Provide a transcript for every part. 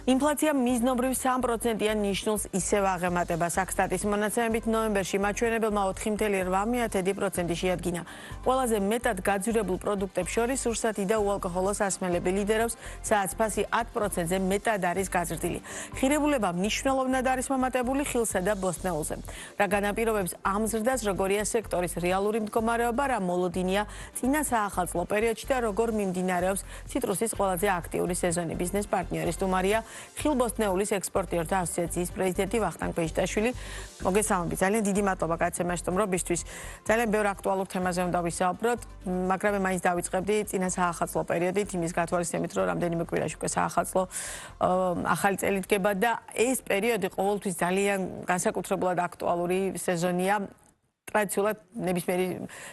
ინფლაცია მიზნობრივ 3%-იან ნიშნულს ისევ აღემატება. Საქსტატის მონაცემებით ნოემბერში მაჩვენებელმა 4,8% შეადგინა. ყველაზე მეტად გაძვირებულ პროდუქტებს შორის სურსათი და უალკოჰოლო სასმელები ლიდერობს, სადაც ფასი 10%-ზე მეტად არის გაზრდილი. ღირებულება მნიშვნელოვნად არის მომატებული ხილსა და ბოსტნეულზე. რა განაპირობებს ამ ზრდას, როგორია სექტორის რეალური მდგომარეობა, რა მოლოდინია წინა საახალწლო პერიოდში და როგორ მიმდინარეობს ციტრუსის ყველაზე აქტიური სეზონი. ბიზნეს პარტნიორი სტუმარია ხილბოსტნეულის ექსპორტიორთა ასოციაციის პრეზიდენტი ვახტანგ ბეჟდაშვილი. მოგესალმებით. ძალიან დიდი მადლობა კაცემ სტუმრობისთვის. ძალიან ბევრ აქტუალურ თემაზე უნდა ვისაუბროთ, მაგრამ მე მაინც დავიწყებდი წინა საახალწლო პერიოდით, იმის გათვალისწინებით, რომ რამდენიმე კვირაში უკვე საახალწლო ახალი წელი დგება და ეს პერიოდი ყოველთვის ძალიან განსაკუთრებულად აქტუალური სეზონია. ტრადიციულად ნებისმიერი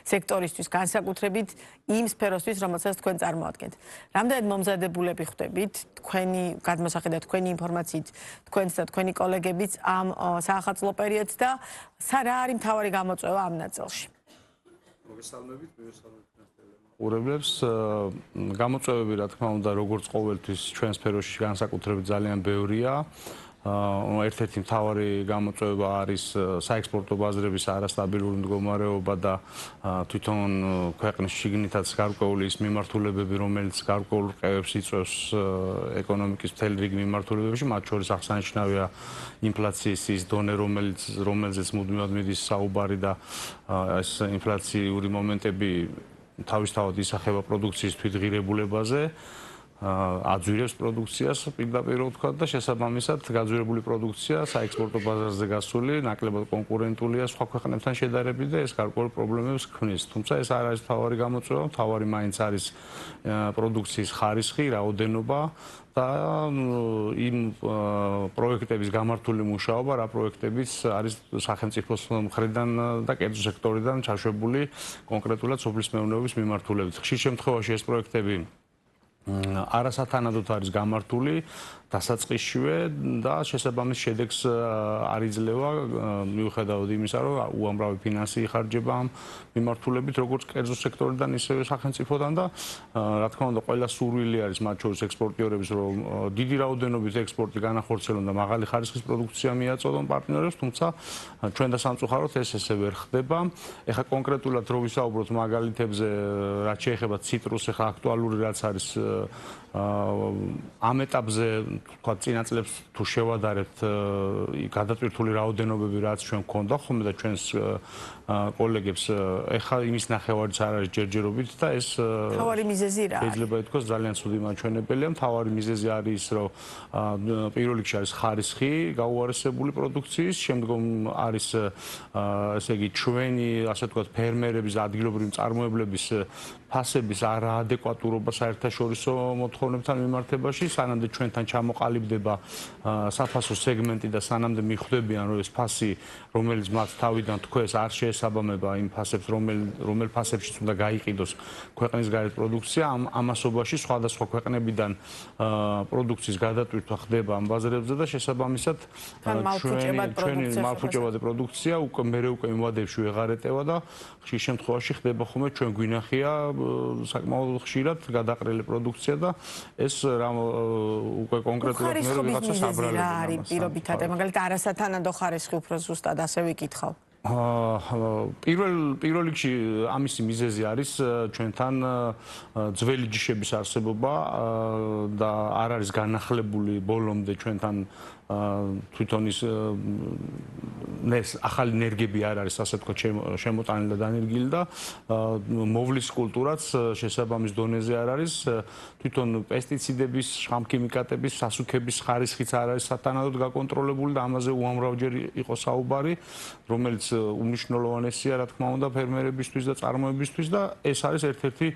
სექტორისთვის, განსაკუთრებით იმ სფეროსთვის, რომელსაც თქვენ წარმოადგენთ. რამდენად მომზადებულები ხდებით თქვენი გადმოსახედად, თქვენი ინფორმაციით, თქვენც და თქვენი კოლეგებიც ამ საახალწლო პერიოდს და რა არის მთავარი გამოწვევა ამ ნაწილში? მოგესალმებით, ურებლებს გამოწვევები, რა თქმა უნდა, როგორც ყოველთვის ჩვენ სფეროში განსაკუთრებით ძალიან ბევრია. ერთ-ერთი მთავარი გამოწვევა არის საექსპორტო ბაზრების არასტაბილური მდგომარეობა და თვითონ ქვეყნის შიგნითაც გარკვეული ის მიმართულებები, რომელიც გარკვეულ რყევებს იწვევს ეკონომიკის მთელ რიგ მიმართულებებში, მათ შორის აღსანიშნავია ინფლაციის ის დონე, რომელზეც მუდმივად მიდის საუბარი და ეს ინფლაციური მომენტები თავისთავად ისახება პროდუქციის თვითღირებულებაზე. აძვირებს პროდუქციას პირდაპირ ვთქვათ და შესაბამისად გაძვირებული პროდუქცია საექსპორტო ბაზარზე გასული ნაკლებად კონკურენტულია სხვა ქვეყნებთან შედარებით და ეს გარკვეულ პრობლემებს ქმნის. თუმცა ეს არ არის მთავარი გამოწვევა, მთავარი მაინც არის პროდუქციის ხარისხი, რაოდენობა და იმ პროექტების გამართული მუშაობა, რა პროექტებიც არის სახელმწიფოს მხრიდან და კერძო სექტორიდან ჩაშვებული კონკრეტულად სოფლის მეურნეობის მიმართულებით. ხშირ შემთხვევაში ეს პროექტები არასათანადოდ არის გამართული დასაწყისშივე და შესაბამის შედეგს არ იძლევა მიუხედავად იმისა, რომ უამრავი ფინანსი იხარჯება ამ მიმართულებით, როგორც კერძო სექტორიდან, ისევე სახელმწიფოდან და რა თქმა უნდა, ყველა სურვილი არის მათ შორის ექსპორტიორების, რომ დიდი რაოდენობით ექსპორტი განახორციელონ და მაღალი ხარისხის პროდუქცია მიაწოდონ პარტნიორებს, თუმცა ჩვენ და სამწუხაროდ ესე ვერ ხდება. ეხლა კონკრეტულად რო ვისაუბროთ მაგალითებზე, რაც შეეხება ციტრუსს, ეხლა აქტუალური რაც არის ამ ეტაპზე თქვა წინა წლებს თუ შევადარებთ გადატვირთული რაოდენობები რაც ჩვენ გვქონდა ხოლმე და ჩვენს კოლეგებს ეხლა იმის ნახევარიც არ არის ჯერჯერობით და ეს თავარი მიზეზი რა არის? შეიძლება ითქვას ძალიან ცუდი მაჩვენებელია. მთავარი მიზეზი არის ის, რომ პირველ რიგში არის ხარისხი გაუარესებული პროდუქციის, შემდგომ არის ესე იგი ჩვენი ასე ვთქვათ ფერმერების ადგილობრივი მწარმოებლების ფასების არაადეკვატურობა საერთაშორისო მოთხოვნებთან მიმართებაში, სანამდე ჩვენთან ჩამოყალიბდება საფასო სეგმენტი და სანამდე მიხვდებიან, რომ ეს ფასი, რომელიც მათ თავიდან თქვეს, არ შეესაბამება იმ ფასებს, რომელ ფასებშიც უნდა გაიყიდოს ქვეყნის გარეთ პროდუქცია, ამ მასობაში სხვადასხვა ქვეყნებიდან პროდუქციის გადატვირთვა ხდება ამ ბაზრებზე და შესაბამისად ჩვენი მალფუჭებადი პროდუქცია უკვე მივადებში ვეღარ ეტევა და ხშირ შემთხვევაში ხდება ხოლმე ჩვენ გვინახია საკმაოდ ხშირად გადაყრილი პროდუქცია და ეს უკვე კონკრეტულად მე ვიღაცა საბრალები რა არის პირობითად, მაგალითად არასათანადო ხარისხი უფრო ზუსტად ასე ვიკითხავ. პირველ რიგში ამისი მიზეზი არის ჩვენთან ძველი ჯიშების არსებობა და არ არის განახლებული ბოლომდე ჩვენთან თვითონ ის ახალი ენერგიები არ არის ასე ვთქვათ შემოტანილი და დანერგილი და მოვლის კულტურაც შესაბამის დონეზე არ არის თვითონ პესტიციდების, შხამქიმიკატების, სასუქების ხარისხიც არ არის სათანადოდ გაკონტროლებული და ამაზე უამრავჯერ იყო საუბარი, რომელიც უმნიშვნელოვანესია რა თქმა უნდა ფერმერებისთვის და წარმოებისთვის და ეს არის ერთ-ერთი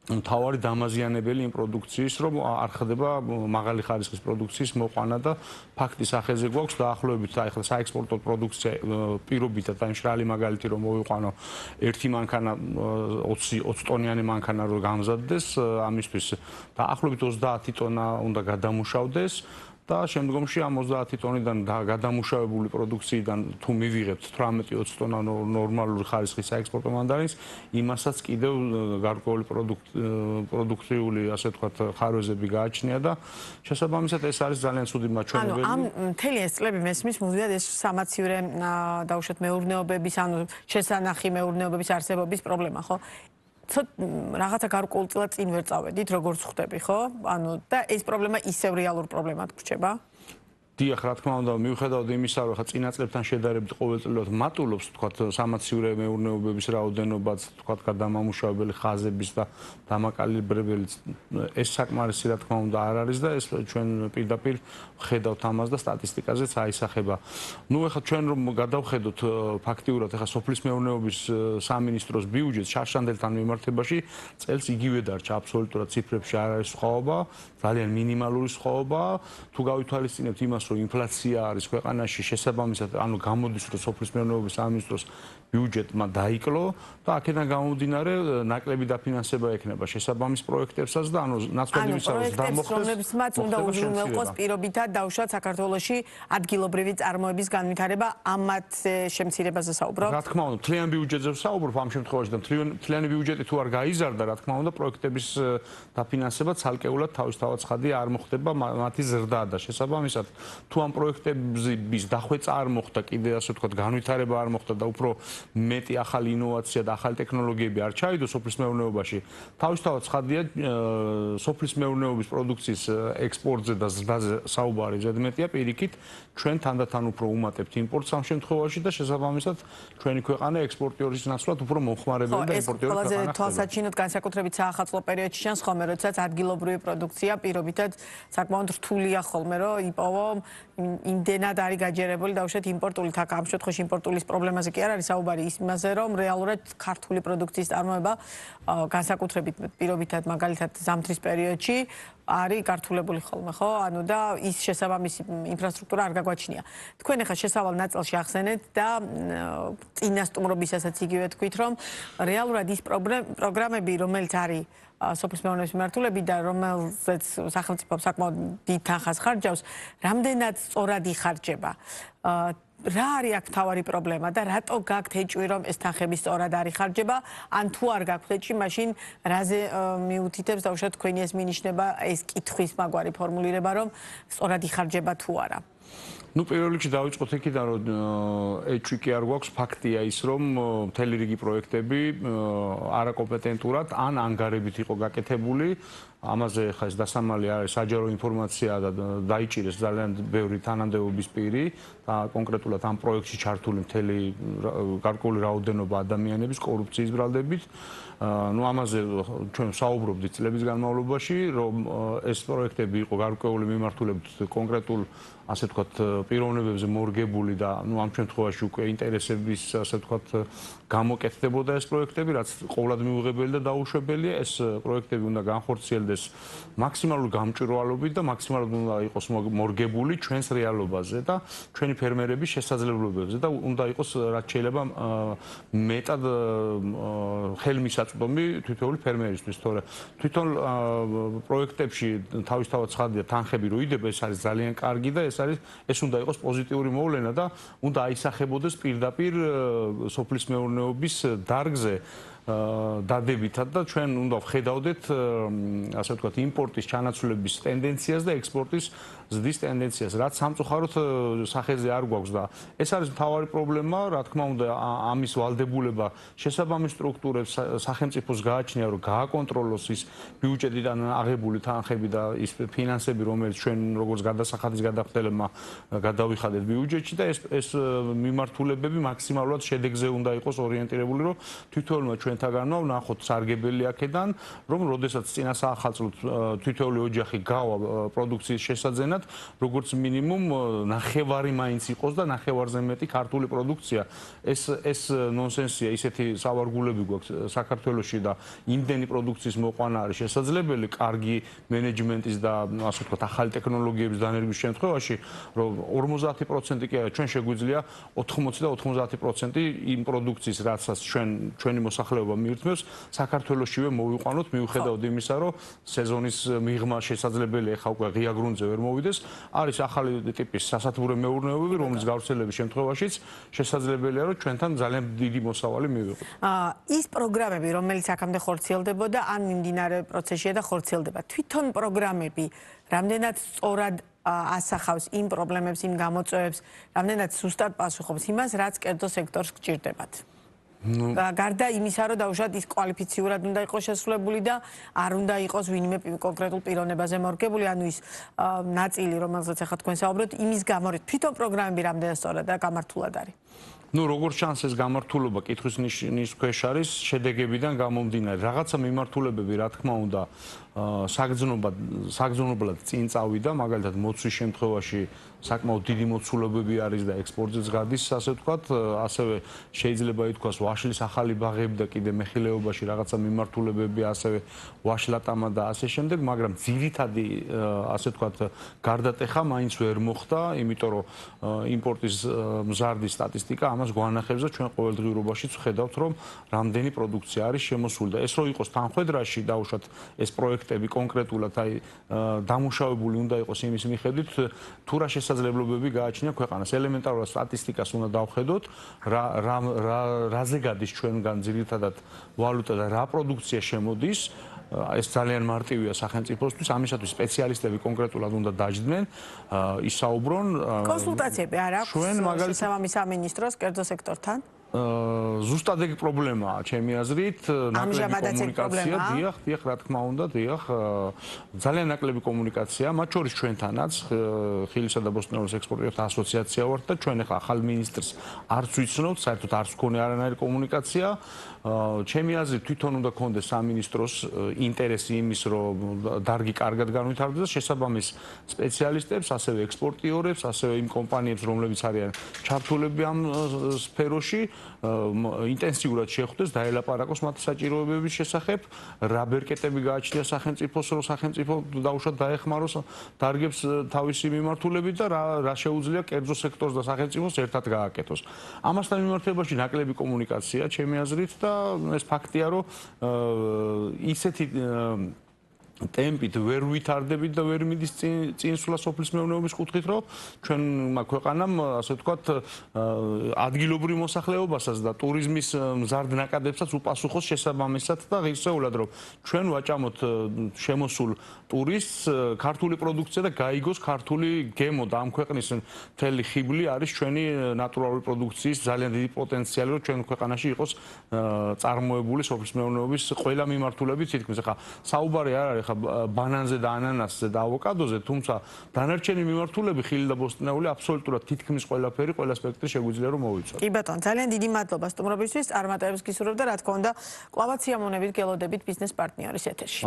მთავარი დამაზიანებელი იმ პროდუქციის, რომ არ ხდება მაღალი ხარისხის პროდუქციის მოყვანა და ფაქტის ახეზე გვაქვს დაახლოებით ახლა საექსპორტო პროდუქცია პირობითად და იმ შრალი მაგალითი რომ მოვიყვანო ერთი მანქანა 20 ტონიანი მანქანა რომ გამზადდეს ამისთვის დაახლოებით 30 ტონა უნდა გადამუშავდეს და შემდგომში ამ 30 ტონიდან გადამუშავებული პროდუქციიდან თუ მივიღებთ 18-20 ტონა ნორმალური ხარისხის საექსპორტო მანდარინს, იმასაც კიდევ გარკვეული პროდუქციული, ასე ვთქვათ, ხარვეზები გააჩნია და შესაბამისად ეს არის ძალიან ცუდი მაჩვენებელი. ამ მთელი ეს წლები მესმის მუდმივად ეს სამაცივრე დაუშვათ მეურნეობების, ანუ შესანახი მეურნეობების არსებობის პრობლემა, ხო? რაღაცა გარკვეულწილად წინ ვერ წავედით, როგორც ხვდები, ხო? ანუ და ეს პრობლემა ისევ რეალურ პრობლემად გრჩება? დიახ, რა თქმა უნდა, მიუხედავად იმისა, რომ ხა წინა წლებთან შედარებით ყოველწლიურად მატულობს, თქვათ, სამაცივრე მეურნეობების რაოდენობაც, თქვათ, გადამამუშავებელი ხაზების და დამაკალიბრებელი ეს საკმარისი, რა თქმა უნდა, არ არის და ეს ჩვენ პირდაპირ ხედავთ ამას და სტატისტიკაზეც აისახება. ნუ ეხლა ჩვენ რომ გადავხედოთ ფაქტიურად ეხლა სოფლის მეურნეობის სამინისტროს ბიუჯეტს შარშანდელთან მიმართებაში წელს იგივე დარჩა აბსოლუტურად ციფრებში არ არის სხვაობა, ძალიან მინიმალური სხვაობა. თუ გავითვალისწინებთ იმას, რომ ინფლაცია არის ქვეყანაში შესაბამისად, ანუ გამოდის, რომ სოფლის მეურნეობის სამინისტროს ბიუჯეტმა დაიკლო და აქედან გამომდინარე ნაკლები დაფინანსება ექნება შესაბამის პროექტებსაც და ანუ ნაცვლად იმისა, რომ დამოხდეს, რომლებსაც უნდა უზრუნველყოს პირობითად დაუშვათ საქართველოში ადგილობრივი წარმოების განვითარება, ამათ შემცირებაზე საუბრობთ? რა თქმა უნდა, მთლიან ბიუჯეტზე საუბრობ ამ შემთხვევაში და მთლიანი ბიუჯეტი თუ არ გაიზარდა, რა თქმა უნდა, პროექტების დაფინანსება ცალკეულად თავისთავად ცხადია არ მოხდება მათი ზრდა და შესაბამისად თუ ამ პროექტების დახვეწა არ მოხდა, კიდე ასე ვთქვათ, განვითარება არ მოხდა და უფრო მეტი ახალი ინოვაცია და ახალი ტექნოლოგიები არ ჩაიდო სოფლის მეურნეობაში, თავისთავად ცხადია სოფლის მეურნეობის პროდუქციის ექსპორტზე და ზრდაზე საუბარი ზედმეტია, პირიქით ჩვენ თანდათან უფრო უმატებთ იმპორტს ამ შემთხვევაში და შესაბამისად ჩვენი ქვეყანა ექსპორტიორის ნაცვლად უფრო მომხმარებელი და იმპორტიორი ქვეყანა ხდება. ყველაზე თვალსაჩინოდ განსაკუთრებით საახალწლო პერიოდში ჩანს ხოლმე, როდესაც ადგილობრივი პროდუქცია პირობითად საკმაოდ რთულია ხოლმე, რომ იპოვო იმდენად არის გაჯერებული დაუშვათ იმპორტული თაკ ამ შემთხვევაში იმპორტულის პრობლემაზე კი არ არის საუბარი იმაზე, რომ რეალურად ქართული პროდუქციის წარმოება განსაკუთრებით პირობითად მაგალითად ზამთრის პერიოდში არის გართულებული ხოლმე, ხო? ანუ და ის შესაბამისი ინფრასტრუქტურა არ გაგვაჩნია. თქვენ ახლა შესავალ ნაწილში ახსენეთ და წინასწუმრობისასაც იგივე თქვით, რომ რეალურად ის პროგრამები, რომელიც არის სოფლის მეურნეობის მიმართულებით და რომელზეც სახელმწიფო საკმაოდ დიდ თანხას ხარჯავს, რამდენად სწორად იხარჯება. რა არის აქ მთავარი პრობლემა და რატო გაქვთ ეჭვი, რომ ეს თანხები სწორად არ იხარჯება, ან თუ არ გაქვთ ეჭვი, მაშინ რაზე მიუთითებს დაუშვათ თქვენი ეს მინიშნება, ეს კითხვის მაგვარი ფორმულირება, რომ სწორად იხარჯება თუ არა? ნუ პირველ რიგში დავიწყოთ იქიდან, რომ ეჭვი კი არ გვაქვს, ფაქტია ის, რომ მთელი რიგი პროექტები არაკომპეტენტურად ან ანგარებით იყო გაკეთებული. ამაზე ხა ეს დასამალი არის საჯარო ინფორმაცია და დაიჭირეს ძალიან ბევრი თანამდებობის პირი და კონკრეტულად ამ პროექტში ჩართული მთელი გარკვეული რაოდენობა ადამიანების კორუფციის ბრალდებით. ნუ ამაზე ჩვენ საუბრობდით წლების განმავლობაში, რომ ეს პროექტები იყო გარკვეული მიმართულებით კონკრეტულ ასე ვთქვათ პიროვნებებზე მორგებული და ნუ ამ შემთხვევაში უკვე ინტერესების ასე ვთქვათ გამოკეთდებოდა ეს პროექტები, რაც ყოვლად მიუღებელი და დაუშვებელია. ეს პროექტები უნდა განხორციელდეს მაქსიმალური გამჭვირვალობით და მაქსიმალურად უნდა იყოს მორგებული ჩვენს რეალობაზე და ჩვენი ფერმერების შესაძლებლობებზე და უნდა იყოს რაც შეიძლება მეტად ხელმისაწვდომი თითოეული ფერმერისთვის, თორე თვითონ პროექტებში თავისთავად ცხადია თანხები რო იდება, ეს არის ძალიან კარგი და ეს უნდა იყოს პოზიტიური მოვლენა და უნდა აისახებოდეს პირდაპირ სოფლის მეურნეობის დარგზე დადებითად და ჩვენ უნდა ვხედავდეთ ასე ვთქვათ იმპორტის ჩანაცვლების ტენდენციას და ექსპორტის ზრდის ტენდენციას, რაც სამწუხაროდ სახეზე არ გვაქვს და ეს არის მთავარი პრობლემა, რა თქმა უნდა ამის ვალდებულება შესაბამის სტრუქტურებს სახელმწიფოს გააჩნია, რომ გააკონტროლოს ის ბიუჯეტიდან აღებული თანხები და ის ფინანსები, რომელიც ჩვენ როგორც გადასახადის გადახდელებმა გადავიხადეთ ბიუჯეტში და ეს მიმართულებები მაქსიმალურად შედეგზე უნდა იყოს ორიენტირებული, რომ თითოეულმა ჩვენთაგანმა ვნახოთ სარგებელი აქედან, რომ როდესაც წინა საახალწლოდ თითოეული ოჯახი გავა პროდუქციის შესაძენად, როგორც მინიმუმ ნახევარი მაინც იყოს და ნახევარზე მეტი ქართული პროდუქცია. ეს ნონსენსია, ისეთი სავარგულები გვაქვს საქართველოში და იმდენი პროდუქციის მოყვანა არის შესაძლებელი კარგი მენეჯმენტის და ასე ვთქვათ ახალი ტექნოლოგიების დანერგვის შემთხვევაში, რომ 50% კი ჩვენ შეგვიძლია 80 და 90% იმ პროდუქციის, რასაც ჩვენი მოსახლეობა მოსახლეობა მიირთმევს, საქართველოსშივე მოვიყვანოთ, მიუხედავად იმისა, რომ სეზონის მიღმა შესაძლებელია ხა უკვე ღია გრუნტზე ვერ მოვიდეს, არის ახალი ტიპის სასათბურე მეურნეობები, რომლის გავრცელების შემთხვევაშიც შესაძლებელია, რომ ჩვენთან ძალიან დიდი მოსავალი მივიღოთ. ის პროგრამები, რომელიც აქამდე ხორციელდებოდა, ან მიმდინარე პროცესია და ხორციელდება, თვითონ პროგრამები რამდენად სწორად ასახავს იმ პრობლემებს, იმ გამოწვევებს, რამდენად სუსტად პასუხობს იმას, რაც კერძო სექტორს გჭირდებათ. გარდა იმისა, რომ დაუშვათ ის კვალიფიციურად უნდა იყოს შესრულებული და არ უნდა იყოს ვინმე კონკრეტულ პიროვნებაზე მორგებული, ანუ ის ნაწილი, რომელზეც ახლა თქვენ საუბრობთ, იმის გამო, რომ თვითონ პროგრამები რამდენად სწორად და გამართულად არის. როგორც ჩანს ეს გამართულობა კითხვის ნიშნის ქვეშ არის შედეგებიდან გამომდინარე. რაღაცა მიმართულებები, რა თქმა უნდა, საგრძნობლად წინ წავიდა, მაგალითად მოცვის შემთხვევაში საკმაოდ დიდი მოცულობები არის და ექსპორტზეც გადის, ასე ვთქვათ, ასევე შეიძლება ითქვას ვაშლის ახალი ბაღები და კიდე მეხილეობაში რაღაცა მიმართულებები, ასევე ვაშლატამა და ასე შემდეგ, მაგრამ ძირითადი, ასე ვთქვათ, გარდატეხა მაინც ვერ მოხდა, იმიტომ რომ იმპორტის მზარდი სტატისტიკა ამას გვანახებს და ჩვენ ყოველდღიურობაშიც ვხედავთ, რომ რამდენი პროდუქცია არის შემოსული და ეს რო იყოს თანხმედრაში დაუშვათ ეს პროექტები კონკრეტულად აი დამუშავებული უნდა იყოს იმის მიხედვით, თუ რა შესაძლებლობები გააჩნია ქვეყანას. ელემენტარულად სტატისტიკას უნდა დავხედოთ, რაზე გადის ჩვენგან ძირითადად ვალუტა და რა პროდუქცია შემოდის. ეს ძალიან მარტივია სახელმწიფოსთვის, ამისათვის სპეციალისტები კონკრეტულად უნდა დაჯდნენ, ისაუბრონ. კონსულტაციები არ აქვს შესაბამის სამინისტროს კერძო სექტორთან? ზუსტად ეგ პრობლემაა, ჩემი აზრით, ნაკლები კომუნიკაცია, დიახ, რა თქმა უნდა, დიახ, ძალიან ნაკლები კომუნიკაცია, მათ შორის ჩვენთანაც, ხილისა და ბოსტნეულის ექსპორტიორთა ასოციაცია ვართ და ჩვენ ახლა ახალ მინისტრს არც ვიცნობთ, საერთოდ არც გქონია არანაირი კომუნიკაცია. ჩემი აზრით, თვითონ უნდა გქონდეს სამინისტროს ინტერესი იმის, რომ დარგი კარგად განვითარდეს და შესაბამის სპეციალისტებს, ასევე ექსპორტიორებს, ასევე იმ კომპანიებს, რომლებიც არიან ჩართულები ამ სფეროში, ინტენსიურად შეხვდეს, დაელაპარაკოს მათ საჭიროებების შესახებ, რა ბერკეტები გააჩნია სახელმწიფოს, რომ სახელმწიფო დაუშვათ დაეხმაროს დარგებს თავისი მიმართულებით და რა შეუძლია კერძო სექტორს და სახელმწიფოს ერთად გააკეთოს. ამასთან მიმართებაში ნაკლები კომუნიკაცია, ჩემი აზრით და ეს ფაქტია, რომ ისეთი ტემპით ვერ ვითარდებით და ვერ მიდის წინსვლა სოფლის მეურნეობის კუთხით, რომ ჩვენმა ქვეყანამ, ასე ვთქვათ, ადგილობრივ მოსახლეობასაც და ტურიზმის მზარდ ნაკადებსაც უპასუხოს შესაბამისად და ღირსეულად, რომ ჩვენ ვაჭამოთ შემოსულ ტურისტს ქართული პროდუქცია და გაიგოს ქართული გემო და ამ ქვეყნის მთელი ხიბლი არის ჩვენი ნატურალური პროდუქციის ძალიან დიდი პოტენციალი, რომ ჩვენ ქვეყანაში იყოს წარმოებული სოფლის მეურნეობის ყველა მიმართულებით თითქმის. ახლა საუბარი არ არის ბანანზე და ანანასზე და ავოკადოზე, თუმცა დანარჩენი მიმართულები ხილი და ბოსტნეული აბსოლუტურად თითქმის ყველაფერი, ყველა სპექტრი შეგვიძლია რომ მოვიცოთ. კი ბატონო, ძალიან დიდი მადლობა სტუმრობისთვის, წარმატებებს გისურვებთ და რა თქმა უნდა, კვლავაც სიამოვნებით გელოდებით ბიზნეს პარტნიორის ეთერში.